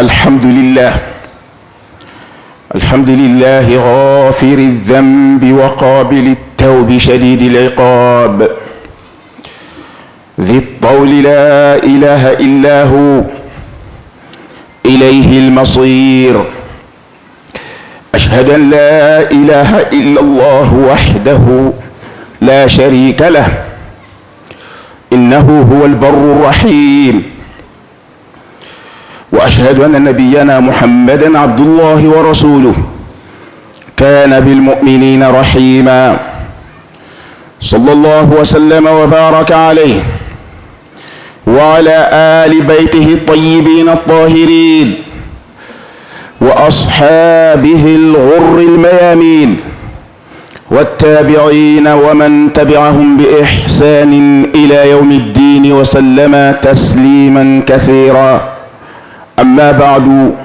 الحمد لله غافر الذنب وقابل التوب شديد العقاب ذي الطول لا إله إلا هو إليه المصير. أشهد أن لا إله إلا الله وحده لا شريك له إنه هو البر الرحيم. وأشهد أن نبينا محمدا عبد الله ورسوله كان بالمؤمنين رحيما صلى الله وسلم وبارك عليه وعلى آل بيته الطيبين الطاهرين وأصحابه الغر الميامين والتابعين ومن تبعهم بإحسان إلى يوم الدين وسلم تسليما كثيرا. أما بعد،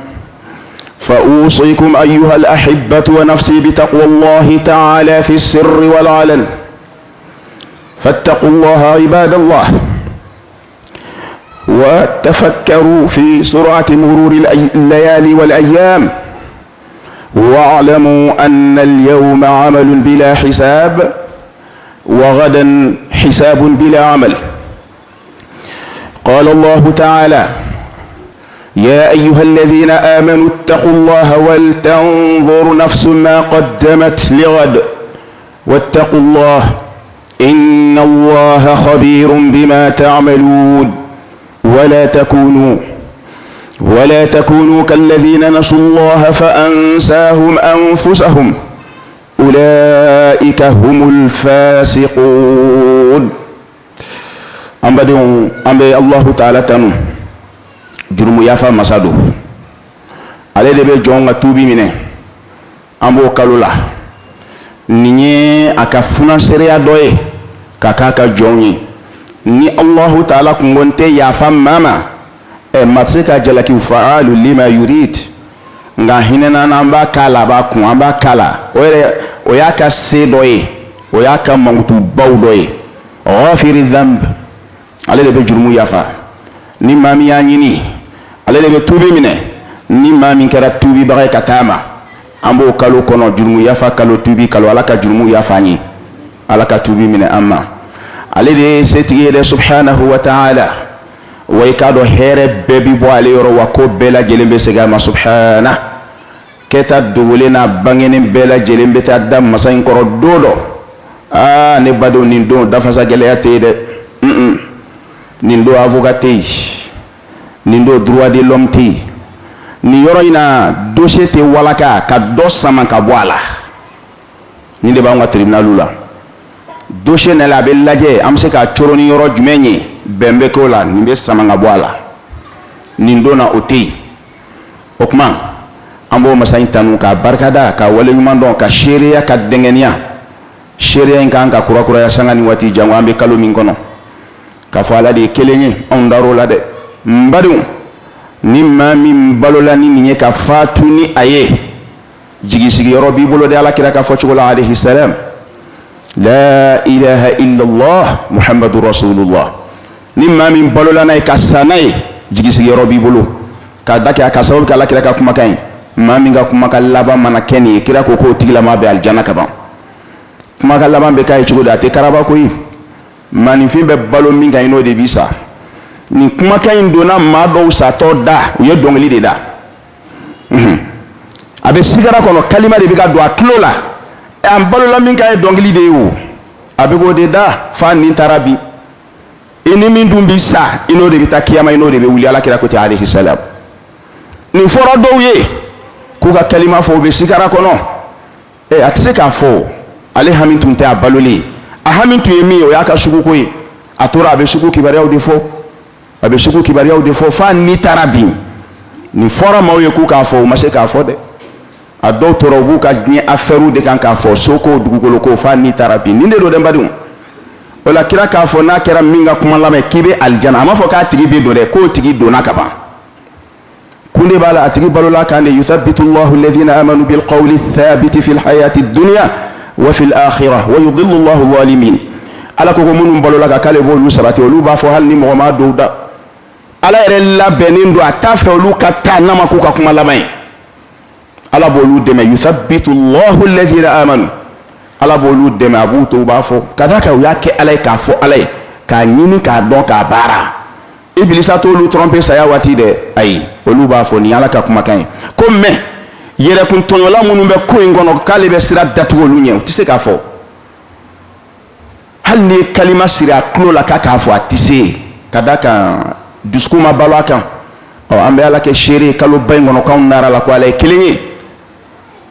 فأوصيكم أيها الأحبة ونفسي بتقوى الله تعالى في السر والعلن. فاتقوا الله عباد الله، وتفكروا في سرعة مرور الليالي والأيام، واعلموا أن اليوم عمل بلا حساب وغدا حساب بلا عمل. قال الله تعالى: يا أيها الذين آمنوا اتقوا الله ولتنظر نفس ما قدمت لغد واتقوا الله إن الله خبير بما تعملون. ولا تكونوا كالذين نسوا الله فأنساهم أنفسهم أولئك هم الفاسقون. أمبي الله تعالى تنو jurumu yafa masado ale de be jonga tubi mine ambo kalula ninye aka funa seria doye kaka jonyi ni Allah ta'ala kungonte yafa mama matsika jalaki fa'alu lima yurid nga hinena namba kala ba kun amba kala oyaka se doye oyaka mangutu baw doye ghafiri dhanb ale de be jurumu yafa ni mami yanyini ale de be tubi mine ni mami kera tubi bagay katama ambo kalo kono jurumu yafa kalo tubi kalo alaka jurumu yafa ni alaka tubi mine amma ale de setigi de subhanahu wa ta'ala way kado here bebi bo ale yoro wako bela jelembe segama subhana keta dugulena bangene bela jelembe ta dam masain koro dodo ne bado nindo dafasa geleyate de nindo avocate nindo droit de l'homme te ni yoro ina dossier te walaka ka do sama ka boala ni de ba ngwa tribunalu la dossier ne la be laje am se ka choro ni yoro jumenye bembe ko la ni be sama nga boala nindo na oti okma ambo masain tanu ka barkada ka wale yumando ka sheria ka dengenia sheria inka kura ya sanga ni wati jango ambe kalo mingono ka fala de kelenye on daro la de mbadu ni mami mbalola ni nye ka fatu ni aye jigisigi yoro bibolo de ala kira ka fochugola alayhi salam la ilaha illa Allah muhammadur rasulullah ni mami mbalola na ka sanaye jigisigi yoro bibolo ka dake aka sababu ka ala kira ka kuma kan mami nga kuma ka laba mana keni kira ko tigila mabe aljanna ka ba kuma ka laba be kay chugoda te karaba ko yi manifin be balo minga ino de bisa ni kuma kan dona ma do sato da ye dongli de da abe sigara kono kalima de bika do atlola am balo la minga e dongli de wo abe go de da fa ni tarabi ini min dum bisa ino de bita kiyama ino de be wuli ala kira ko ta alayhi salam ni foro do ye ku ka kalima fo be sigara kono atse ka fo ale hamintu nte abaloli ahamintu yemi o yaka shugu koyi atora abe shugu kibariya de fo fa ni tarabi ni fora mawe ku ka fo mashe ka fo de ado toro bu ka ni aferu de kan ka fo soko dugugolo ko fa ni tarabi ni do de mbadum wala kira ka fo na kira minga kuma lame kibe aljana ama fo ka tigi be do de ko tigi do na kaba kunde bala atigi balola kan yuthabbitu Allahu alladhina amanu bil qawli thabit fi al hayati ad-dunya wa fi al-akhirah wa yudhillu Allahu adh-dhalimin ala ko munum balola ka kale bo lu sabati lu ba fo hal ni mo ma do da ala yɛrɛ labɛnnen don a t'a fɛ olu ka taa n'a ma k'u ka kuma laban ye. ala b'olu dɛmɛ yuthabitu llahu alladhina amanu. ala b'olu dɛmɛ a b'u to u b'a fɔ ka d'a kan u y'a kɛ ala ye k'a fɔ ala ye k'a ɲini k'a dɔn k'a baara. ibilisa t'olu tromper saya waati dɛ ayi olu b'a fɔ nin ala ka kumakan ye ko mais yɛrɛkun tɔɲɔla minnu bɛ ko in kɔnɔ k'ale bɛ sira datugu olu ɲɛ u tɛ se k'a fɔ. hali ni kalima siri a tulo la k'a fɔ a tɛ se ka d'a kan dusukun ma balo a kan. an bɛ ala kɛ seere kalo ba in kɔnɔ k'anw nara la ko ala ye kelen ye.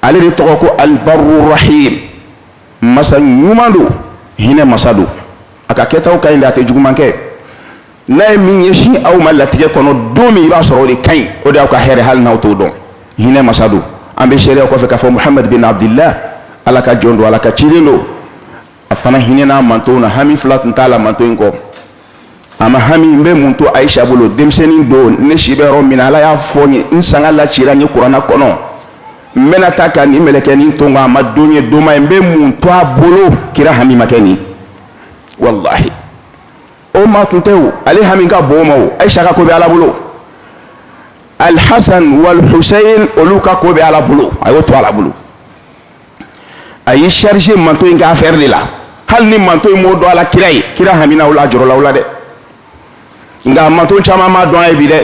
ale de tɔgɔ ko alibaru rahim masa ɲuman don hinɛ masa don a ka kɛtaw ka ɲi de a tɛ juguman kɛ. n'a ye min ɲɛsin aw ma latigɛ kɔnɔ don min i b'a sɔrɔ o de ka ɲi o de y'aw ka hɛrɛ hali n'aw t'o dɔn. hinɛ masa don an bɛ seereya kɔfɛ k'a fɔ muhamadu bin abdillah ala ka jɔn don ala ka cilen don. a fana hinɛ n'a mantow na hami fila tun t'a la manto in kɔ. a ma hami n bɛ mun to ayisa bolo denmisɛnnin don ne si bɛ yɔrɔ min na ala y'a fɔ n ye n sanga lacira n ye kuranna kɔnɔ n bɛna taa ka nin mɛlɛkɛnin to n kan a ma don ye don ma ye n bɛ mun to a bolo kira hami ma kɛ nin walahi o ma tun tɛ o ale hami ka bon o ma o ayisa ka ko bɛ ala bolo alhasan wal husayn olu ka ko bɛ ala bolo a y'o to ala bolo a y'i charger manto in ka affaire de la hali ni manto in m'o dɔn ala kira ye kira hamina o la jɔrɔla o la dɛ nka manto caman m'a dɔn a ye bi dɛ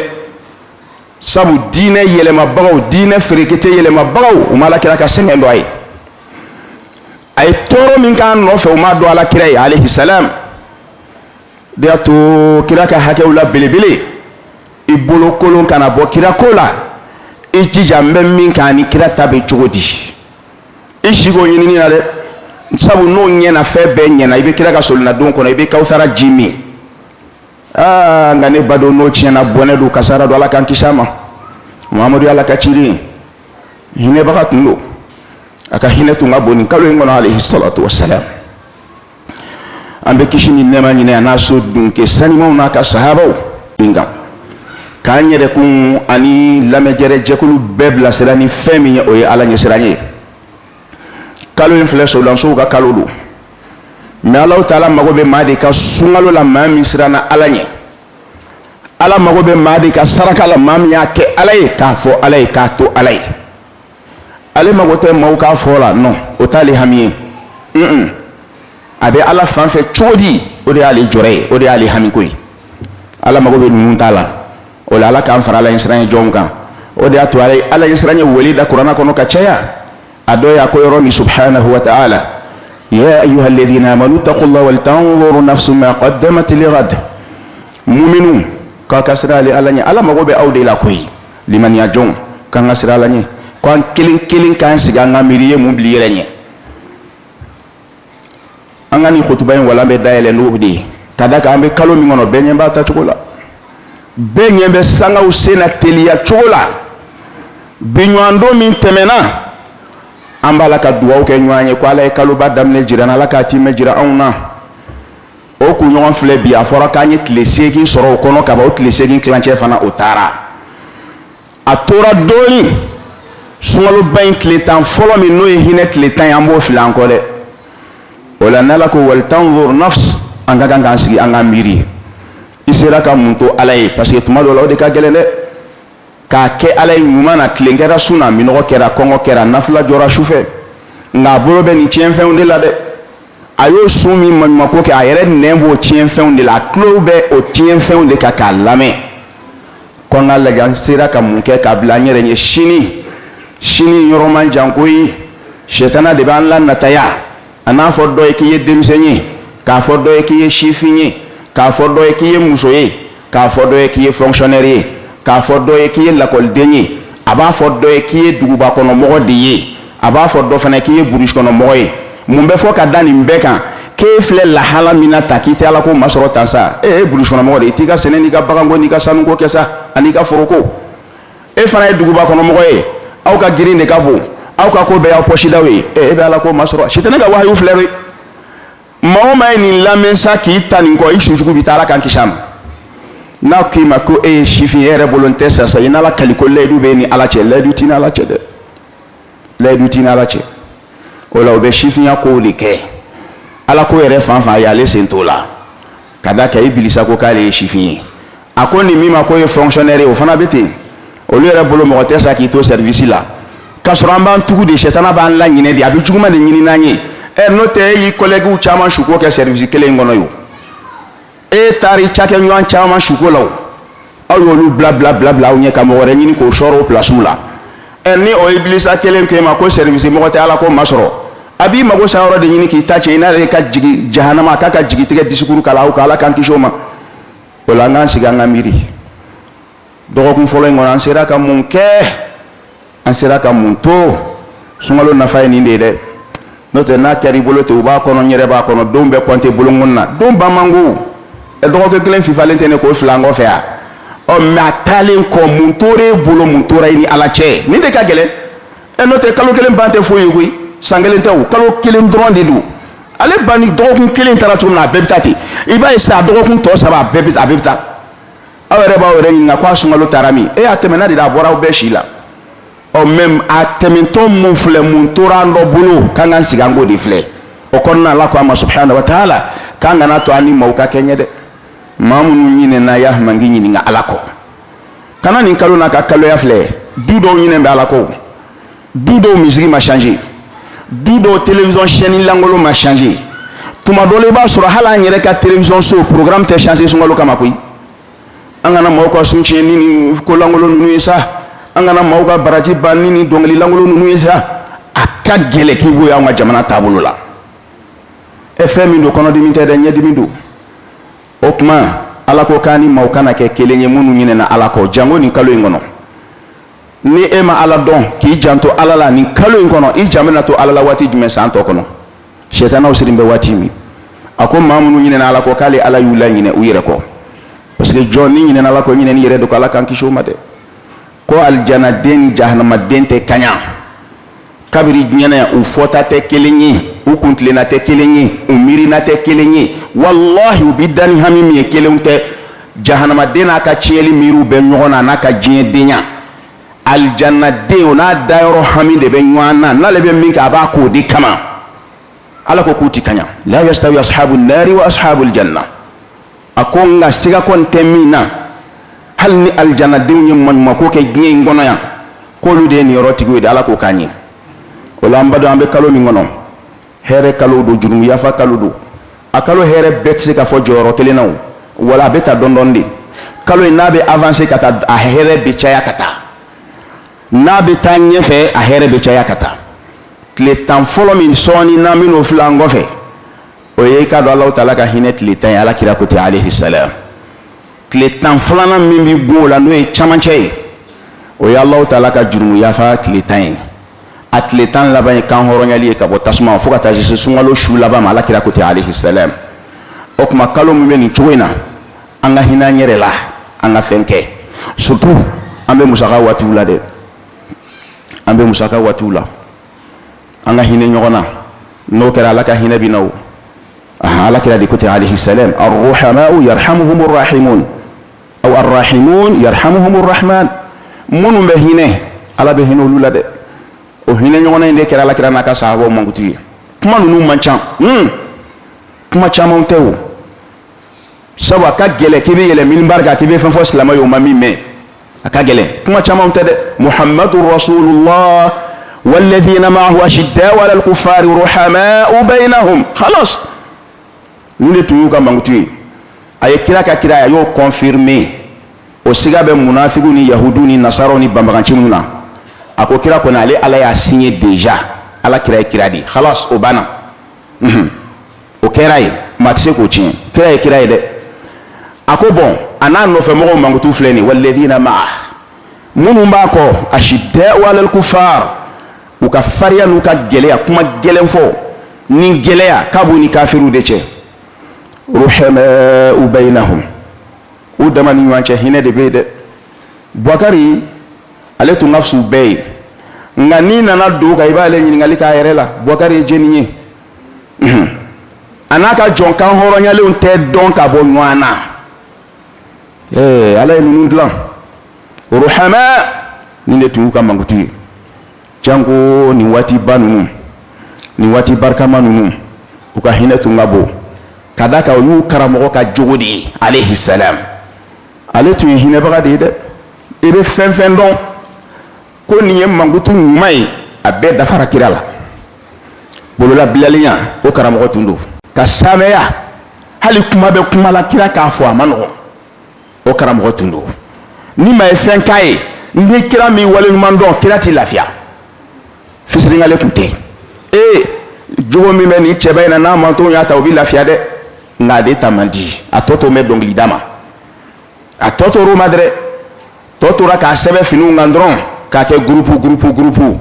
sabu diinɛ yɛlɛmabagaw diinɛ ferekete yɛlɛmabagaw u ma ala kira ka sɛgɛn dɔn a ye a ye tɔɔrɔ min k'a nɔfɛ u m'a dɔn ala kira ye alayhi salam de y'a to kira ka hakɛw la belebele i bolo kolon kana bɔ kira ko la i jija n bɛ min kan ni kira ta bɛ cogo di i si k'o ɲinini na dɛ sabu n'o ɲɛna fɛn bɛɛ ɲɛna i bɛ kira ka solonadon kɔnɔ i bɛ kawusara ji min nka ne ba don n'o tiɲɛna bɔnɛ don kasara don ala k'an kisi a ma muhamadu ala ka ciri hinɛbaga tun don a ka hinɛ tun ka bon nin kalo in kɔnɔ alayhi salatu wasalam an bɛ kisi ni nɛɛma ɲini a n'a so dunkɛ sanimaw n'a ka sahabaw min kan k'an yɛrɛkun ani lamɛjɛrɛ jɛkulu bɛɛ bilasira ni fɛn min ye o ye ala ɲɛsiran ye. kalo in filɛ solansow ka kalo don mais alaw taala mago bɛ maa de ka sunkalo la maa min siranna ala ɲɛ ala mago bɛ maa de ka saraka la maa min y'a kɛ ala ye k'a fɔ ala ye k'a to ala ye ale mago tɛ maaw k'a fɔ la non o t'ale hami ye a bɛ ala fan fɛ cogo di o de y'ale jɔrɛ ye o de y'ale hamiko ye ala mago bɛ ninnu t'a la o la ala k'an fara ala ɲɛsiran ye jɔnw kan o de y'a to ala ɲɛsiran ye wele da kuranna kɔnɔ ka caya a dɔ y'a ko yɔrɔ min subhanahu wa ta'ala ya ayyuha alladhina amanu taqullaha wal tanzur nafsun ma qaddamat lighad mu'minu ka kasira ali ala ɲɛ ala mago bɛ aw de la koyi limaniya jɔnw k'an ka sira ala ɲɛ ko an kelen kelen k'an sigi an ka miiri ye mun bili yɛrɛ ɲɛ an ka nin khutuba in walan bɛ dayɛlɛ n'o de ye ka da kan an bɛ kalo min kɔnɔ bɛɛ ɲɛ b'a ta cogo la bɛɛ ɲɛ bɛ sangaw sen na teliya cogo la biɲɔgɔndon min tɛmɛna an b'a la ka dugawu kɛ ɲɔgɔn ye ko ala ye kaloba daminɛ jira ala k'a timɛ jira anw na o kunɲɔgɔn filɛ bi a fɔra k'an ye tile 8 sɔrɔ o kɔnɔ ka ban o tile 8 kilancɛ fana o taara a tora dɔɔni sunkaloba in tile 10 fɔlɔ min n'o ye hinɛ tile 10 ye an b'o fili an kɔ dɛ o la n'ala ko wal tanzur nafs an ka kan k'an sigi an ka miiri i sera ka mun to ala ye parce que tuma dɔw la o de ka gɛlɛn dɛ k'a kɛ ala ye ɲuman na tile kɛra sun na minɔgɔ kɛra kɔngɔ kɛra nafila jɔra sufɛ nka a bolo bɛ nin tiɲɛfɛnw de la dɛ a y'o sun min maɲumako kɛ a yɛrɛ nɛn b'o tiɲɛfɛnw de la a tulo bɛ o tiɲɛfɛnw de kan k'a lamɛn ko an ka lajɛ an sera ka mun kɛ k'a bila an yɛrɛ ɲɛ sini yɔrɔ man jan koyi sɛtana de b'an la nataya a n'a fɔ dɔ ye k'i ye denmisɛn ye k'a fɔ dɔ ye k'i ye sifin ye k'a fɔ dɔ ye k'i ye muso ye k'a fɔ dɔ ye k'i ye fonctionnaire ye k'a fɔ dɔ ye k'i ye lakɔliden ye a b'a fɔ dɔ ye k'i ye dugubakɔnɔmɔgɔ de ye a b'a fɔ dɔ fana k'i ye burusi kɔnɔmɔgɔ ye mun bɛ fɔ ka da nin bɛɛ kan k'e filɛ lahala min na ta k'i tɛ ala ko masɔrɔ tan sa e ye burusi kɔnɔmɔgɔ de ye i t'i ka sɛnɛ n'i ka baganko n'i ka sanuko kɛ sa ani ka foroko e fana ye dugubakɔnɔmɔgɔ ye aw ka girin de ka bon aw ka ko bɛɛ y'aw pɔsidaw ye e bɛ ala ko masɔrɔ sitana ka wahayu filɛ de maa o maa ye nin lamɛn sa k'i ta nin kɔ i sujugu bi taa ala k'an kisi a ma n'a k'i ma ko e ye sifin e yɛrɛ bolo n tɛ sa i n'ala kaliko layidu bɛ ni ala cɛ layidu t'i ni ala cɛ dɛ layidu t'i ni ala cɛ o la o bɛ sifinya kow de kɛ ala ko yɛrɛ fan fan a y'ale sen t'o la ka da kɛ ibilisa ko k'ale ye sifin ye a ko ni min ma ko ye fonctionnaire o fana bɛ ten olu yɛrɛ bolo mɔgɔ tɛ sa k'i to service la k'a sɔrɔ an b'an tugu de sɛtana b'an la ɲinɛ de a bɛ juguman de ɲini n'an ye n'o tɛ e y'i collègues caman suko kɛ service kelen in kɔnɔ yo e taari cakɛɲɔgɔn caman suko la o aw y'olu bila aw ɲɛ ka mɔgɔ wɛrɛ ɲini k'o sɔrɔ o place la ni o ibilisa kelen ko e ma ko service mɔgɔ tɛ ala ko masɔrɔ a b'i mago sa yɔrɔ de ɲini k'i ta cɛ i n'ale ka jigi jahanama k'a ka jigi tigɛ discours kala aw ka ala k'an kisi o ma o la an k'an sigi an ka miiri dɔgɔkun fɔlɔ in kɔnɔ an sera ka mun kɛ an sera ka mun to sunkalo nafa ye nin de ye dɛ n'o tɛ n'a kɛra i bolo ten u b'a kɔnɔ n yɛrɛ b'a kɔnɔ don bɛɛ compter bolokɔni na don ban man go dɔgɔkun kelen fifalen tɛ ne k'o fila an kɔfɛ yan mais a taalen kɔ mun tora e bolo mun tora i ni ala cɛ nin de ka gɛlɛn n'o tɛ kalo kelen ban tɛ foyi ye koyi san kelen tɛ o kalo kelen dɔrɔn de don ale ban ni dɔgɔkun kelen taara cogo min na a bɛɛ bɛ taa ten i b'a ye sa dɔgɔkun tɔ saba a bɛɛ bɛ taa aw yɛrɛ b'aw yɛrɛ ɲininka ko a sunkalo taara min a tɛmɛna de a bɔra aw bɛɛ si la même a tɛmɛtɔ mun filɛ mun tora an dɔ bolo k'an k'an sigi an k'o de filɛ o kɔnɔna ala ko a ma subhanahu wa ta'ala k'an kana to an ni maaw ka kɛ ɲɛ dɛ maa minnu ɲinɛna y'a mangi ɲininka ala kɔ kana nin kalo n'a ka kaloya filɛ du dɔw ɲinɛ bɛ ala kɔ du dɔw misiri ma changer du dɔw télévision chaîne langolo ma changer tuma dɔ la i b'a sɔrɔ hali an yɛrɛ ka télévision so programme tɛ changer sunkalo kama koyi an kana maaw ka sun tiɲɛni ni ko langolo ninnu ye sa an kana maaw ka baraji banni ni dɔnkili langolo ninnu ye sa a ka gɛlɛn k'i bɔ y'anw ka jamana taabolo la fɛn min don kɔnɔdimi tɛ dɛ ɲɛdimi don o tuma ala ko k'an ni maaw kana kɛ kelen ye minnu ɲinɛna ala kɔ jango nin kalo in kɔnɔ ni e ma ala dɔn k'i janto ala la nin kalo in kɔnɔ i jan bɛna to ala la waati jumɛn san tɔ kɔnɔ sɛtanaw sirin bɛ waati min a ko maa minnu ɲinɛna ala kɔ k'ale ala y'u la ɲinɛ u yɛrɛ kɔ parce que jɔn ni ɲinɛna ala kɔ ɲinɛni yɛrɛ don ko ala k'an kisi o ma dɛ ko alijanaden ni jahanamaden tɛ kaɲa kabiri diɲɛna yan u fɔta tɛ kelen ye u kuntilenna tɛ kelen ye u miirina tɛ kelen ye wallahi u bi da ni hami min ye kelenw tɛ jahanamaden n'a ka tiɲɛli miiriw bɛ ɲɔgɔn na n'a ka diɲɛ denya alijanaden o n'a dayɔrɔ hami de bɛ ɲɔgɔn na n'ale bɛ min kɛ a b'a k'o de kama ala ko k'u ti kaɲa la yastawi ashabu nari wa ashabu janna a ko nka siga kɔni tɛ min na hali ni alijanadenw ye maɲumanko kɛ diɲɛ in kɔnɔ yan k'olu de ye nin yɔrɔ tigiw ye ala k'o k'an ye o la an ba dɔn an bɛ kalo min kɔnɔ hɛrɛ kalo don jurumu yafa kalo don a kalo hɛrɛ bɛɛ tɛ se ka fɔ jɔyɔrɔ kelen na o wala a bɛ taa dɔɔnin-dɔɔnin de kalo in n'a bɛ avancer ka taa a hɛrɛ bɛ caya ka taa n'a bɛ taa ɲɛfɛ a hɛrɛ bɛ caya ka taa tile 10 fɔlɔ min sɔɔni n'an bɛn'o fila an kɔfɛ o ye i ka dɔn Alahu Taala ka hinɛ tile 10 ye ala kira ko ten alayhi salam tile 10 filanan min bɛ gun o la n'o ye camancɛ ye o ye Alahu Taala ka jurumu yafa tile 10 ye a tile 10 laban ye kan hɔrɔnyali ye ka bɔ tasuma fo ka taa se sunkalo su laban ma ala kira ko ten alayhi salam o tuma kalo min bɛ nin cogo in na an ka hinɛ an yɛrɛ la an ka fɛn kɛ surtout an bɛ musaka waatiw la dɛ an bɛ musaka waatiw la an ka hinɛ ɲɔgɔn na n'o kɛra ala ka hinɛ bɛ na o ala kira de ko ten alayhi salam arruhamau yarhamuhumur rahimun aw arrahimun yarhamuhumur rahman minnu bɛ hinɛ ala bɛ hinɛ olu la dɛ o hinɛ ɲɔgɔnna in de kɛra ala kira n'a ka sahabaw mankutu ye kuma ninnu man ca kuma camanw tɛ o sabu a ka gɛlɛn k'i bɛ yɛlɛ minibari kan k'i bɛ fɛn fɔ silamɛ ye o ma min mɛn a ka gɛlɛn kuma camanw tɛ dɛ muhammadu rasulullah walladhina ma'ahu ashidda'u 'alal kuffari ruhama'u bainahum khalas nin de tun y'u ka mankutu ye a ye kira ka kira a y'o confirmer o siga bɛ munafigu ni yahudu ni nasaraw ni banbaganci minnu na a ko kira kɔni ale ala y'a signé déjà ala kira ye kira di khalas o banna o kɛra ye maa tɛ se k'o tiɲɛ kira ye kira ye dɛ a ko bon a n'a nɔfɛmɔgɔw mankutu filɛ nin walladhina ma'a minnu b'a kɔ ashidda'u 'alal kuffar u ka fariya n'u ka gɛlɛya kuma gɛlɛn fɔ ni gɛlɛya k'a b'u ni kafiriw de cɛ ruhama'u bainahum u dama ni ɲɔgɔn cɛ hinɛ de bɛ yen dɛ Bubakari ale tun ka fisa u bɛɛ ye nka n'i nana don kan i b'ale ɲininkali k'a yɛrɛ la Bubakari ye jɛni ye a n'a ka jɔnkan hɔrɔnyalenw tɛ dɔn ka bɔ ɲɔgɔn na ala ye ninnu dilan ruhama nin de tun y'u ka mankutu ye janko nin waati ba ninnu nin waati barikama ninnu u ka hinɛ tun ka bon ka d'a kan u y'u karamɔgɔ ka jogo de ye alayhi salam ale tun ye hinɛbaga de ye dɛ i bɛ fɛn fɛn dɔn ko nin ye mankutu ɲuman ye a bɛɛ dafara kira la bololabilaliya o karamɔgɔ tun don ka saamɛya hali kuma bɛ kuma la kira k'a fɔ a ma nɔgɔn o karamɔgɔ tun don ni ma ye fɛn k'a ye ni kira min waleɲuman dɔn kira t'i lafiya fisiringale tun tɛ jogo min bɛ nin cɛba in na n'a mantonw y'a ta u bɛ lafiya dɛ nka ale ta man di a tɔ to mɛ dɔnkili da ma a tɔ tor'o ma dɛrɛ tɔ tora k'a sɛbɛn finiw kan dɔrɔn k'a kɛ gurupu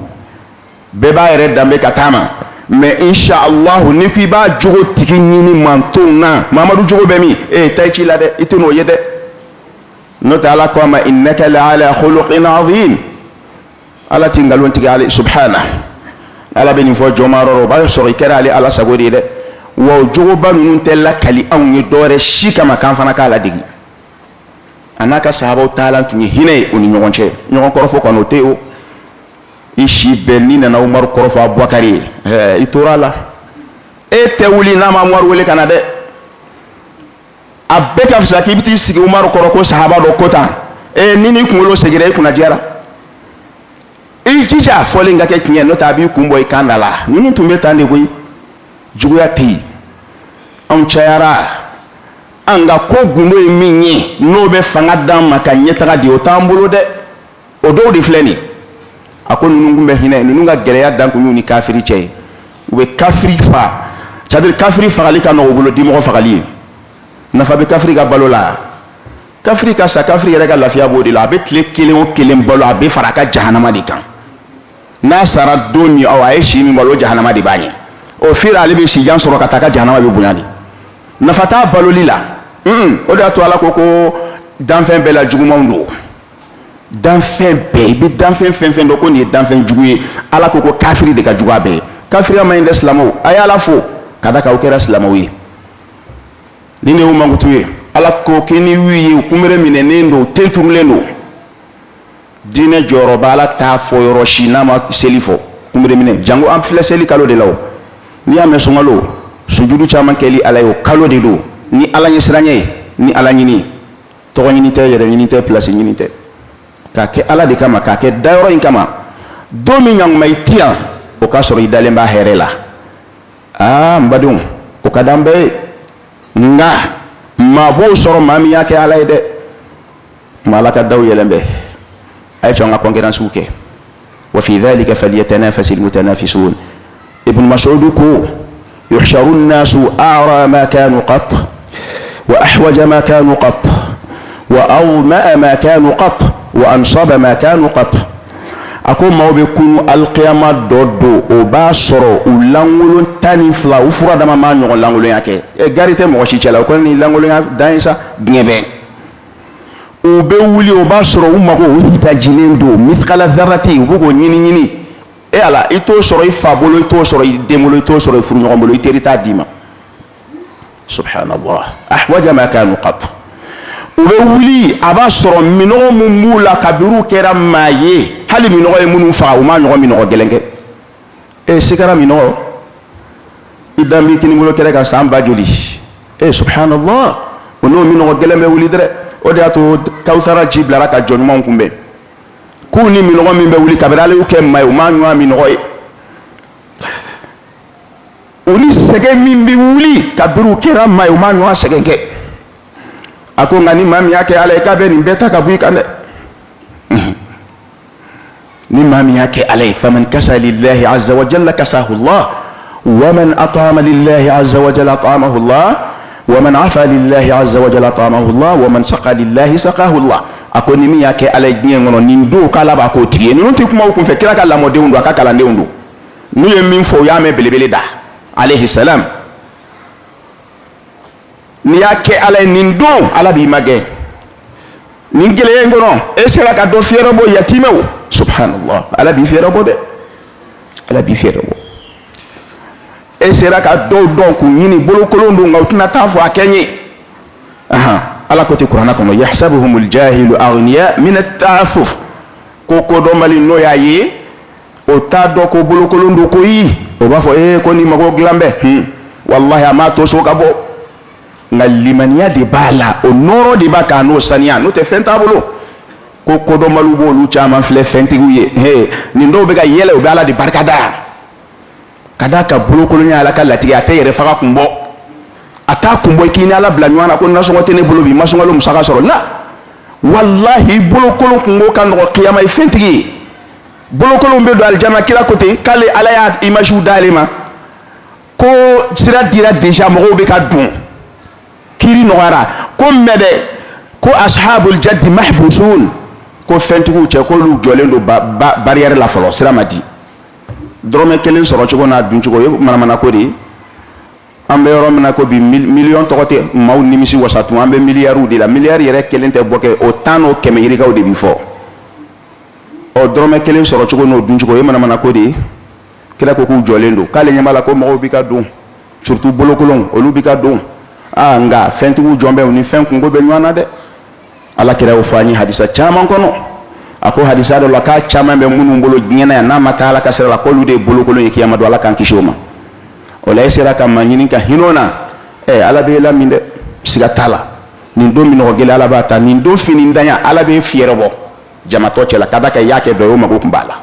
bɛɛ b'a yɛrɛ danbe ka taama mɛ inshallah ni k'i b'a jogo tigi ɲini mantonw na mamadu jogo bɛ min ta i ci la dɛ i tɛ n'o ye dɛ n'o tɛ ala ko a ma innaka la'ala khuluqin azim ala ti nkalon tigɛ ale subhana ala bɛ nin fɔ jɔnma yɔrɔ o b'a sɔrɔ i kɛra ale ala sago de ye dɛ wa o jogoba ninnu tɛ lakali anw ye dɔwɛrɛ si kama k'an fana k'a ladegi a n'a ka sahabaw taalan tun ye hinɛ ye u ni ɲɔgɔn cɛ ɲɔgɔn kɔrɔfɔ kɔni o tɛ o i si bɛɛ n'i nana umaru kɔrɔfɔ abubakari ye i tora a la e tɛ wuli n'a ma umaru wele ka na dɛ a bɛɛ ka fisa k'i bɛ t'i sigi umaru kɔrɔ ko sahaba dɔ ko tan ni n'i kunkolo seginna i kunna jɛra i jija fɔlen ka kɛ tiɲɛ n'o tɛ a b'i kun bɔ i kan da la ninnu tun bɛ tan de koyi juguya tɛ yen anw cayara an ka ko gundo ye min ye n'o bɛ fanga d'an ma ka ɲɛtaga di o t'an bolo dɛ o dɔw de filɛ nin ye a ko ninnu kun bɛ hinɛ ninnu ka gɛlɛya dan kun y'u ni kafiri cɛ ye u bɛ kafiri fa c'est à dire kafiri fagali ka nɔgɔ u bolo dimɔgɔ fagali ye nafa bɛ kafiri ka balo la kafiri ka sa kafiri yɛrɛ ka lafiya b'o de la a bɛ tile kelen o kelen balo a bɛ fara a ka jahanama de kan n'a sara don min a ye si min balo o jahanama de b'a ɲɛ o fira ale bɛ sijan sɔrɔ ka taa ka jahanama bɛ bonya de nafa t'a baloli la o de y'a to ala ko danfɛn bɛɛ la jugumanw don danfɛn bɛɛ i bɛ danfɛn fɛn fɛn dɔn ko nin ye danfɛn jugu ye ala ko kafiri de ka jugu a bɛɛ kafiriya ma ɲi dɛ silamɛw a ye ala fo ka da kan aw kɛra silamɛw ye ni ne y'u mankutu ye ala ko k'i ni y'u ye u kunbere minɛnen don ten turulen don diinɛ jɔyɔrɔba ala t'a fɔ yɔrɔ si n'a ma seli fɔ kunbere minɛ jango an filɛ seli kalo de la o n'i y'a mɛn sunkalo sujudu caman kɛli ala ye o kalo de don ni ala ɲɛsiranɲɛ ye ni ala ɲini tɔgɔ ɲini tɛ yɛrɛ ɲini tɛ pilasi ɲini tɛ k'a kɛ ala de kama k'a kɛ dayɔrɔ in kama don min ɲankuma i ti yan o k'a sɔrɔ i dalen b'a hɛrɛ la n badenw o ka d'an bɛɛ ye nka maa b'o sɔrɔ maa min y'a kɛ ala ye dɛ ma ala ka daw yɛlɛn bɛ a ye cɛ an ka kɔnkɛransiw kɛ wa fi dhalika falyatanafasi almutanafisun ibn mas'ud ko yuhsharu an-nasu a'ra ma kanu qat wa ahwaja ma kanu qat wa awma ma kanu qat wa ansaba ma kanu qat ako maaw bɛ kunu alqiyama dɔ don o b'a sɔrɔ u lankolon 12 u fura dama ma ɲɔgɔn lankolonya kɛ gari tɛ mɔgɔ si cɛla o kɔni ni lankolonya dan ye sa diɲɛ bɛɛ u bɛ wuli o b'a sɔrɔ u mago u hitajilen don mithqala dharrati u b'o k'o ɲini ala i t'o sɔrɔ i fa bolo i t'o sɔrɔ i den bolo i t'o sɔrɔ i furuɲɔgɔn bolo i teri t'a d'i ma subhanallah ahwaja ma kanu qat u bɛ wuli a b'a sɔrɔ minɔgɔ min b'u la kabiri u kɛra maa ye hali minɔgɔ ye minnu faga u ma ɲɔgɔn minɔgɔ gɛlɛn kɛ sikara minɔgɔ i dan b'i kini bolo kɛrɛ kan san ba joli subhanallah o n'o minɔgɔ gɛlɛn bɛ wuli dɛrɛ o de y'a to kawusara ji bilara ka jɔn ɲumanw kunbɛn k'u ni minɔgɔ min bɛ wuli kabiri ale y'u kɛ maa ye u ma ɲɔgɔn minɔgɔ ye u ni sɛgɛn min bɛ wuli kabiri u kɛra maa ye u ma ɲɔgɔn sɛgɛn kɛ a ko nka ni maa min y'a kɛ ala ye k'a bɛ nin bɛɛ ta ka bɔ i kan dɛ ni maa min y'a kɛ ala ye faman kasa lillahi azza wa jalla kasahu Allah wa man at'ama lillahi azza wa jalla at'amahu Allah wa man afa lillahi azza wa jalla at'amahu Allah wa man saqa lillahi saqahu Allah a ko ni min y'a kɛ ala ye diɲɛ kɔnɔ nin don k'ala b'a k'o tigi ye ninnu tɛ kuma u kunfɛ kira ka lamɔdenw don a ka kalandenw don n'u ye min fɔ u y'a mɛn belebele da alayhi salam n'i y'a kɛ ala ye nin don ala b'i magɛn nin gɛlɛya in kɔnɔ e sera ka dɔ fiyɛrɛ bɔ yatimɛw subhanallah ala b'i fiyɛrɛ bɔ dɛ ala b'i fiyɛrɛ bɔ e sera ka dɔw dɔn k'u ɲini bolokolon don nka u tɛna taa fɔ a kɛ n ye ala ko ten kuranna kɔnɔ yahsabuhumul jahilu aghniya min at-ta'affuf ko kodɔnbali n'o y'a ye o t'a dɔn ko bolokolon don koyi o b'a fɔ ko ni mago dilan bɛ wallahi a m'a to so ka bɔ nga limaniya de b'a la o nɔrɔ de b'a kan n'o saniya n'o tɛ fɛn t'a bolo ko kodɔnbaliw b'olu caman filɛ fɛntigiw ye nin dɔw bɛ ka yɛlɛ u bɛ ala de barikada ka d'a ka bolokolonya ala ka latigɛ a tɛ yɛrɛ faga kun bɔ a t'a kun bɔ i k'i ni ala bila ɲɔgɔn na ko nasɔngɔ tɛ ne bolo bi ma sɔngɔ musaka sɔrɔ la wallahi bolokolo kungo ka nɔgɔ kiyama ye fɛntigi ye bolokolon bɛ don alijana kira ko ten k'ale ala y'a images d'ale ma ko sira dira déjà mɔgɔw bɛ ka don kiri nɔgɔyara ko mɛ dɛ ko ashabul jaddi mahbusun ko fɛntigiw cɛ k'olu jɔlen don barrière la fɔlɔ sira ma di dɔrɔmɛ kelen sɔrɔ cogo n'a dun cogo ye manamana ko de ye an bɛ yɔrɔ min na ko bi miliyɔn tɔgɔ tɛ maaw nimisi wasa tun an bɛ miliyariw de la miliyari yɛrɛ kelen tɛ bɔ kɛ o tan n'o kɛmɛ yirikaw de bi fɔ ɔ dɔrɔmɛ kelen sɔrɔ cogo n'o dun cogo ye manamana ko de ye kira ko k'u jɔlen don k'ale ɲɛ b'a la ko mɔgɔw bi ka don surtout bolokolon olu bi ka don nka fɛntigiw jɔn bɛ u ni fɛn kungo bɛ ɲɔgɔn na dɛ ala kira y'o fɔ an ye hadisa caman kɔnɔ a ko hadisa dɔ la k'a caman bɛ minnu bolo diɲɛ na yan n'a ma taa ala ka sira la k'olu de ye bolokolon ye kiyama don ala k'an kisi o ma o la e sera ka maɲini ka hinɛ o na ala bɛ e lamin dɛ siga t'a la nin don min nɔgɔ gɛlɛn ala b'a ta nin don fini ntanya ala bɛ e fiyɛrɛ bɔ jamatɔ cɛla ka da ka y'a kɛ dɔ ye o mago tun b'a la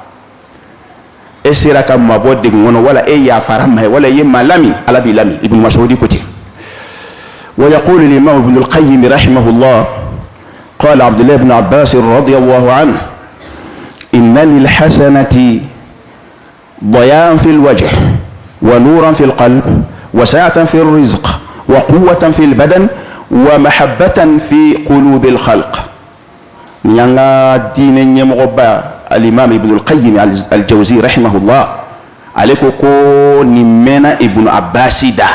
e sera ka mabɔ degun kɔnɔ wala e yafara ma ye wala e ye maa lami ala b'i lami ibn mas'udi ko ten wa yaqulu l'imam ibn al-qayyim rahimahullah qala abdullah ibn abbas radiyallahu anhu inna lil hasanati ضياء في الوجه ونورا في القلب وسعة في الرزق وقوة في البدن ومحبة في قلوب الخلق نيانا دين يمغبا الإمام ابن القيم الجوزي رحمه الله عليكو كو نمنا ابن عباس دا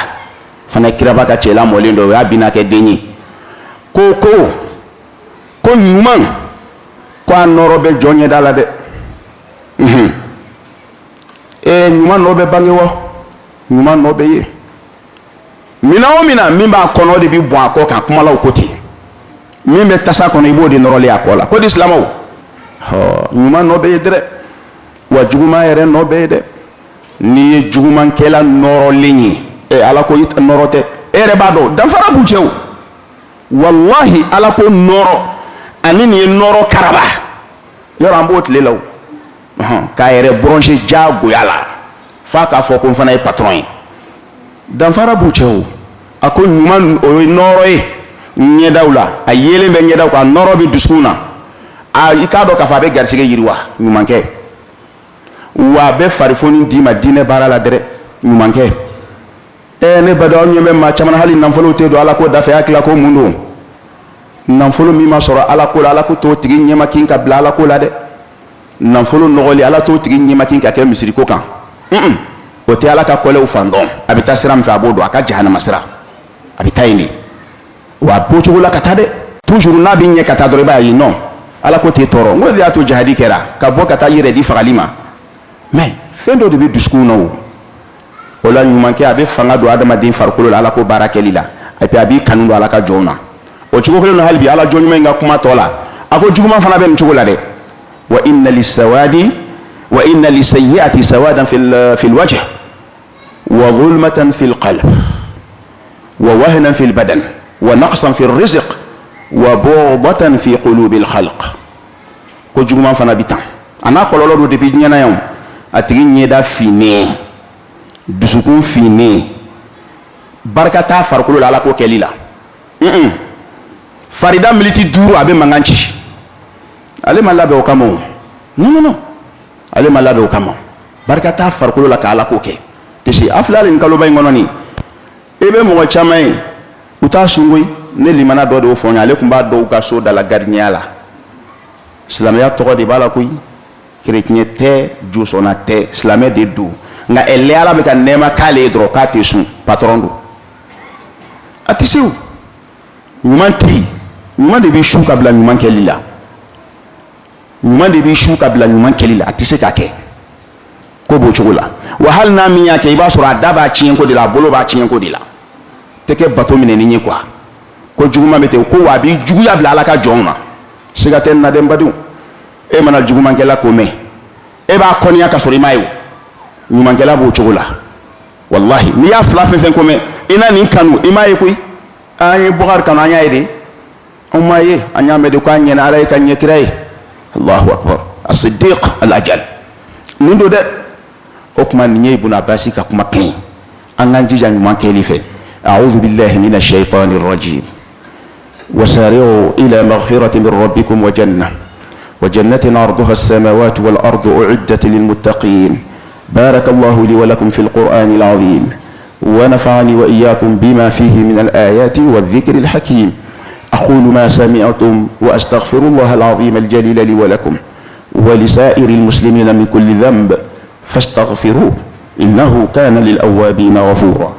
فنكرا بكا تشيلا مولين دو يابنا كديني كو نمان كو نورو بي جوني دالا دي نمان نو بي بانغي و نمان نو بي mina o mina min b'a kɔnɔ de bi bɔn a kɔ kan kumalaw ko ten min bɛ tasa kɔnɔ i b'o de nɔrɔlen a kɔ la ko di silamɛw ɲuman nɔ bɛ ye dɛ wa juguman yɛrɛ nɔ bɛ ye dɛ n'i ye jugumankɛla nɔrɔlen ye ala ko nɔrɔ tɛ e yɛrɛ b'a dɔn danfara b'u cɛ o wallahi ala ko nɔrɔ ani nin ye nɔrɔ karaba yɔrɔ an b'o tile la o k'a yɛrɛ broncher jagoya la f'a k'a fɔ ko n fana ye patron ye danfara b'u cɛ o a ko ɲuman o ye nɔrɔ ye ɲɛdaw la a yelen bɛ ɲɛdaw kan nɔrɔ bɛ dusukun na i k'a dɔn k'a fɔ a bɛ garisɛgɛ yiriwa ɲumankɛ wa a bɛ farifoni d'i ma diinɛ baara la dɛrɛ ɲumankɛ ne ba dɔn aw ɲɛ bɛ maa caman hali nafolow tɛ don ala ko da fɛ hakili ko mun don nafolo min ma sɔrɔ ala ko la ala ko t'o tigi ɲɛmakin ka bila ala ko la dɛ nafolo nɔgɔli ala t'o tigi ɲɛmakin ka kɛ misiriko kan o tɛ ala ka kɔlɛw fan dɔn a bɛ taa sira min fɛ a b'o dɔn a ka jahanama sira a bɛ taa yen de wa a b'o cogo la ka taa dɛ toujours n'a bɛ ɲɛ ka taa dɔrɔn i b'a ye non ala ko t'e tɔɔrɔ n ko de y'a to jahadi kɛra ka bɔ ka taa yɛrɛ di fagali ma mais fɛn dɔ de bɛ dusukun na o la ɲumankɛ a bɛ fanga don adamaden farikolo la ala ko baara kɛli la et puis a b'i kanu don ala ka jɔnw na o cogo kelen na hali bi ala jɔn ɲuman in ka kuma tɔ la a ko juguman fana bɛ nin cogo la dɛ wa inna lisawadi wa inna lisayyi'ati sawadan fil wajh wa dhulmatan fil qalb wa wahnan fil badan wa naqsan fil rizq wa bughdatan fi qulubil khalq ko juguman fana bi tan ana kɔlɔlɔ do depuis ɲɛna yan a tigi ɲɛda finnen dusukun finnen barika t'a farikolo la ala ko kɛli la farida militi 5 a bɛ mankan ci ale ma labɛn o kama o non ale ma labɛn o kama barika t'a farikolo la ka ala ko kɛ tese a filɛ hali nin kaloba in kɔnɔ nin e bɛ mɔgɔ caman ye u t'a sungoyi ne limana dɔ de y'o fɔ n ye ale tun b'a dɔw ka so da la gardien la silamɛya tɔgɔ de b'a la koyi chrétien tɛ josɔnna tɛ silamɛ de don nka ɛlɛ ala bɛ ka nɛɛma k'ale ye dɔrɔn k'a tɛ sun patron don a tɛ se o ɲuman tɛ yen ɲuman de bɛ su ka bila ɲuman kɛli la ɲuman de bɛ su ka bila ɲuman kɛli la a tɛ se ka kɛ ko b'o cogo la wa hali n'a min y'a kɛ i b'a sɔrɔ a da b'a tiɲɛ ko de la a bolo b'a tiɲɛ ko de la tɛ kɛ bato minɛni ye quoi ko juguman bɛ ten ko wa a b'i juguya bila ala ka jɔnw na siga tɛ nin na dɛ n badenw e mana jugumankɛla ko mɛn e b'a kɔniya ka sɔrɔ i m'a ye o ɲumankɛla b'o cogo la wallahi n'i y'a fila fɛn fɛn ko mɛn i na nin kanu i m'a ye koyi ay bukhar kan anya ide umaye anya me de ko anya na ala kan nyekray Allahu akbar as-siddiq al-ajal nundo de okman nyey ibn abbas ka kuma kin anganji jan man kelife a'udhu billahi minash shaitanir rajim وسارعوا إلى مغفرة من ربكم وجنة عرضها السماوات والأرض أعدت للمتقين بارك الله لي ولكم في القرآن العظيم ونفعني وإياكم بما فيه من الآيات والذكر الحكيم أقول ما سمعتم وأستغفر الله العظيم الجليل لي ولكم ولسائر المسلمين من كل ذنب فاستغفروه إنه كان للأوابين غفورا.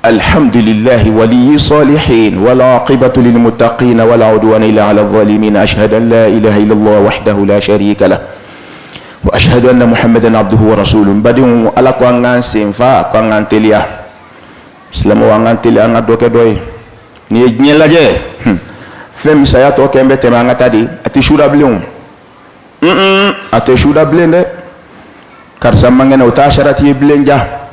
الحمد لله ولي الصالحين والعاقبة للمتقين ولا عدوان إلا على الظالمين أشهد أن لا إله إلا الله وحده لا شريك له وأشهد أن محمدا عبده ورسوله بدون على قوانان سينفا قوانان تليا سلام قوانان تليا أنا دوك دوي نيجي لجة فهم سيا توك أم بتمانع تادي أتشودا بليون أتشودا بلين ده كارسامعنا وتاشرتي بلين جا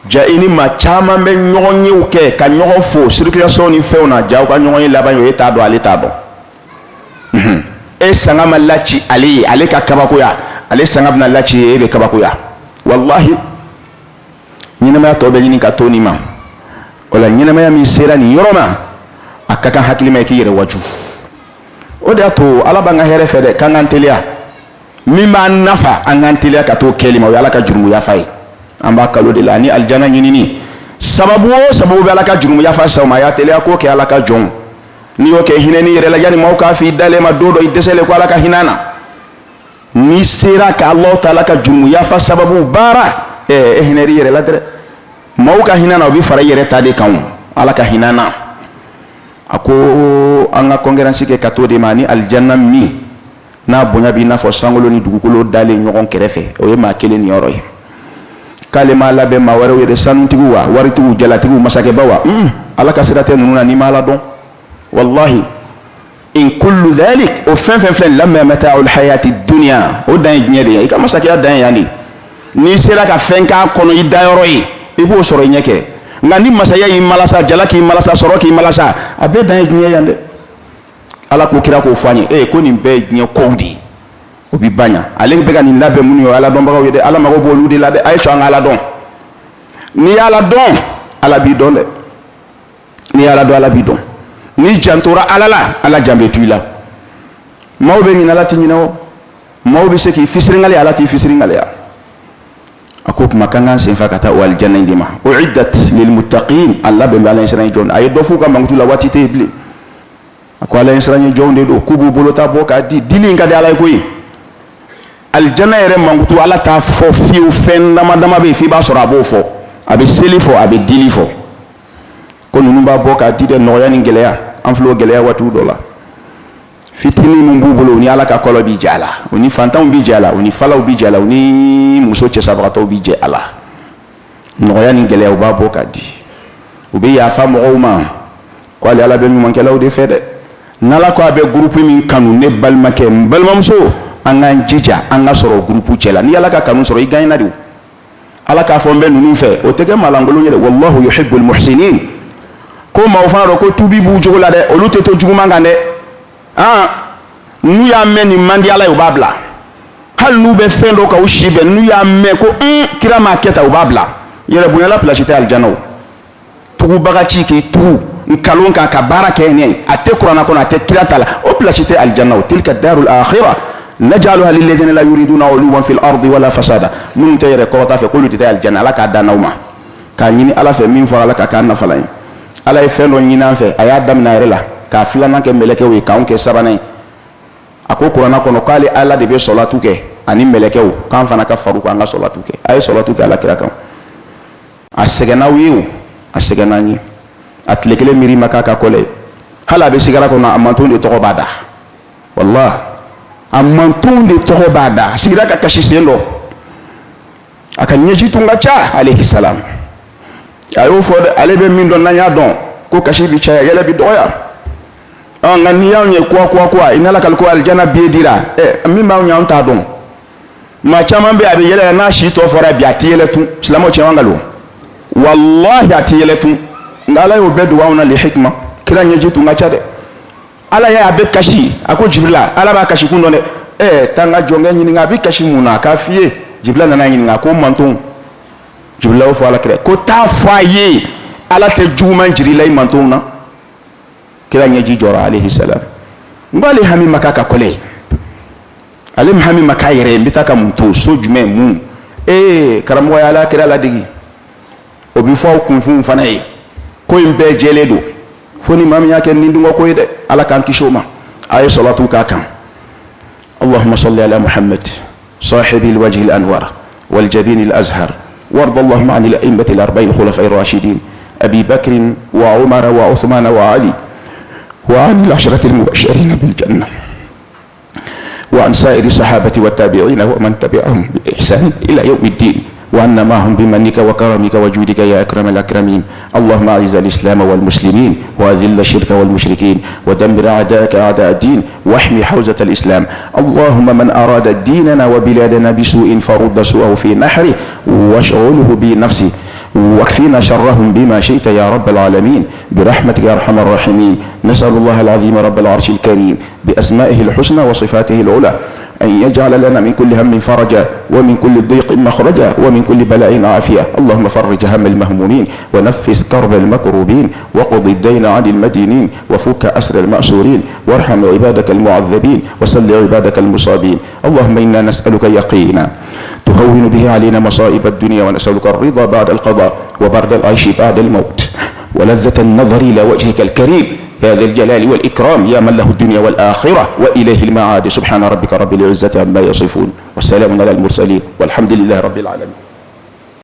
ja ini ma chama be ɲɔgɔn yew kɛ ka ɲɔgɔn fo circulation ni fɛnw na ja ka ɲɔgɔn ye laban yo e t'a dɔn ale t'a dɔn e sanga ma laci ale ye ale ka kabakoya ale sanga bɛna laci e bɛ kabakoya wallahi ɲɛnamaya tɔ bɛ ɲini ka to nin ma o la ɲɛnamaya min sera nin yɔrɔ ma a ka kan hakilima ye k'i yɛrɛ waju o de y'a to ala b'an ka hɛrɛ fɛ dɛ k'an k'an teliya min b'an nafa an k'an teliya ka t'o kɛli ma o ye ala ka jurumu yafa ye an b'a kalo de la ni aljana ɲinini sababu o sababu bɛ ala ka jurumu yafa sa ma y'a teliya k'o kɛ ala ka jɔnw n'i y'o kɛ hinɛ ni yɛrɛ la yanni maaw k'a fɔ i dalen ma don dɔ i dɛsɛlen ko ala ka hinɛ na n'i sera ka Alahu taala ka jurumu yafa sababu baara e hinɛri yɛrɛ la dɛ maaw ka hinɛ na o bɛ fara i yɛrɛ ta de kan ala ka hinɛ na a ko an ka conférence kɛ ka t'o de ma ni aljana min n'a bonya b'i n'a fɔ sankolo ni dugukolo dalen ɲɔgɔn kɛrɛfɛ o ye maa kelen ni yɔrɔ ye k'ale ma labɛn maa wɛrɛw yɛrɛ sanutigiw wa waritigiw jalatigiw masakɛbaw wa ala ka sira tɛ ninnu na n'i ma ala dɔn wallahi in kullu dhalik o fɛn fɛn filɛ lamma mata'ul hayati dunya o dan ye diɲɛ de ye i ka masakɛya dan ye yan de n'i sera ka fɛn k'a kɔnɔ i dayɔrɔ ye i b'o sɔrɔ i ɲɛ kɛ nka ni masaya y'i malasa jala k'i malasa sɔrɔ k'i malasa a bɛɛ dan ye diɲɛ yan dɛ ala ko kira k'o fɔ an ye ko nin bɛɛ ye diɲɛ kow de ye o bi banya ale bɛ ka nin labɛn minnu ye ala dɔnbagaw ye dɛ ala mago b'olu de la dɛ a ye sɔn an ka ala dɔn n'i y'ala dɔn ala b'i dɔn dɛ n'i y'ala dɔn ala b'i dɔn n'i jantora ala la ala jan bɛ to i la maaw bɛ ɲinɛ ala tɛ ɲinɛ o maaw bɛ se k'i fisiringale ala t'i fisiringaleya a ko kuma kan k'an senfa ka taa o alijanna in de ma uiddat lil muttaqin a labɛn bɛ ala ɲɛsiranɲɛ jɔn a ye dɔ f'u ka mankutu la waati tɛ yen bilen a ko ala ɲɛsiranɲɛ jɔnw de don k'u b'u bolo ta bɔ k'a di dili in ka di ala ye koyi aljana yɛrɛ mankutu ala t'a fɔ fiyewu fɛn dama dama bɛ yen f'i b'a sɔrɔ a b'o fɔ a bɛ seli fɔ a bɛ dili fɔ ko ninnu b'a bɔ k'a di dɛ nɔgɔya ni gɛlɛya an filɛ o gɛlɛya waatiw dɔ la fitinin min b'u bolo o ni ala ka kɔlɔ bi jɛ a la o ni fantanw bi jɛ a la o ni falaw bi jɛ a la o ni muso cɛsabagatɔw bi jɛ a la nɔgɔya ni gɛlɛya u b'a bɔ k'a di u bɛ yafa mɔgɔw ma ko ale ala bɛ ɲumankɛlaw de fɛ dɛ n'ala ko a bɛ groupe min kanu ne balimakɛ n balimamuso an k'an jija an ka sɔrɔ groupe cɛ la ni ala ka kanu sɔrɔ i gagnera de ala k'a fɔ n bɛ ninnu fɛ o tɛ kɛ maalankolon ye dɛ wallahu yuhibbul muhsinin ko maaw fana dɔn ko tubi b'u jogo la dɛ olu tɛ to juguman kan dɛ n'u y'a mɛn nin man di ala ye u b'a bila hali n'u bɛ fɛn dɔ kan u si bɛn n'u y'a mɛn ko kira m'a kɛ tan u b'a bila yɛrɛ bonyala place tɛ alijana o tugubaga ci k'i tugu nkalon kan ka baara kɛ ɲɛ a tɛ kuranna kɔnɔ a tɛ kira ta la o place tɛ alijana o tilka darul akhirah naj'aluha lil ladhina la yuriduna uluwan fil ardi wala fasada minnu tɛ yɛrɛ kɔrɔta fɛ k'olu tɛ taa alijana ala k'a dan n'aw ma k'a ɲini ala fɛ min fɔ ala ka k'an nafalan ye ala ye fɛn dɔ ɲini an fɛ a y'a daminɛ a yɛrɛ la k'a filanan kɛ mɛlɛkɛw ye k'anw kɛ sabanan ye a ko kuranna kɔnɔ k'ale ala de bɛ sɔlatu kɛ ani mɛlɛkɛw k'an fana ka far'u kan an ka sɔlatu kɛ a ye sɔlatu kɛ ala kira kan a sɛgɛnnaw ye o a sɛgɛnna ye a tile kelen miiri ma k'a ka kɔlɛ ye hali a bɛ sigara kɔnɔ a mantonw de tɔgɔ b'a da walahi a mantonw de tɔgɔ b'a da a sigira ka kasi sen dɔ a ka ɲɛji tun ka ca alayhi salam a y'o fɔ dɛ ale bɛ min dɔn n'an y'a dɔn ko kasi bi caya yɛlɛ bi dɔgɔya nka n'i y'anw ye kuwa i n'ala kali ko alijana b'e dira min b'anw ye anw t'a dɔn maa caman bɛ a bɛ yɛlɛ n'a si tɔ fɔra bi a tɛ yɛlɛ tun silamɛw cɛman nkalon wallahi a tɛ yɛlɛ tun nka ala y'o bɛɛ dogo anw na li hikma kira ɲɛji tun ka ca dɛ ala y'a bɛ kasi a ko jibirila ala b'a kasi kun dɔn dɛ taa n ka jɔnkɛ ɲininka a bɛ kasi mun na k'a f'i ye jibirila nana ɲininka ko manton jibirila y'o fɔ ala kira ko taa fɔ a ye ala tɛ juguman jiri la i mantonw na kira ɲɛji jɔra alayhi salam n ko ale hami ma k'a ka kɔlɛ ale hami ma k'a yɛrɛ ye n bɛ taa ka mun to so jumɛn mun karamɔgɔ ye ala kira ladegi o bɛ fɔ aw kunfin fana ye ko in bɛɛ jɛlen don fo ni maa min y'a kɛ ni dungɔ ko ye dɛ ala k'an kisi o ma a ye salatu k'a kan اللهم صل على محمد صاحب الوجه الأنور والجبين الأزهر وارض اللهم عن الأئمة الأربعين الخلفاء الراشدين أبي بكر وعمر وعثمان وعلي وعن العشرة المبشرين بالجنة وعن سائر الصحابة والتابعين ومن تبعهم بإحسان إلى يوم الدين وأن معهم بمنك وكرمك وجودك يا أكرم الأكرمين اللهم أعز الإسلام والمسلمين وأذل الشرك والمشركين ودمر أعداءك أعداء الدين واحمي حوزة الإسلام اللهم من أراد ديننا وبلادنا بسوء فرد سوءه في نحره واشغله بنفسه واكفينا شرهم بما شئت يا رب العالمين برحمتك يا أرحم الراحمين نسأل الله العظيم رب العرش الكريم بأسمائه الحسنى وصفاته العلى أن يجعل لنا من كل هم فرجا ومن كل ضيق مخرجا ومن كل بلاء عافية اللهم فرج هم المهمومين ونفس كرب المكروبين وقض الدين عن المدينين وفك أسر المأسورين وارحم عبادك المعذبين وسل عبادك المصابين اللهم إنا نسألك يقينا تهون به علينا مصائب الدنيا ونسألك الرضا بعد القضاء وبرد العيش بعد الموت ولذة النظر إلى وجهك الكريم يا ذا الجلال والإكرام يا من له الدنيا والآخرة وإليه المعاد سبحان ربك رب العزة عما يصفون والسلام على المرسلين والحمد لله رب العالمين.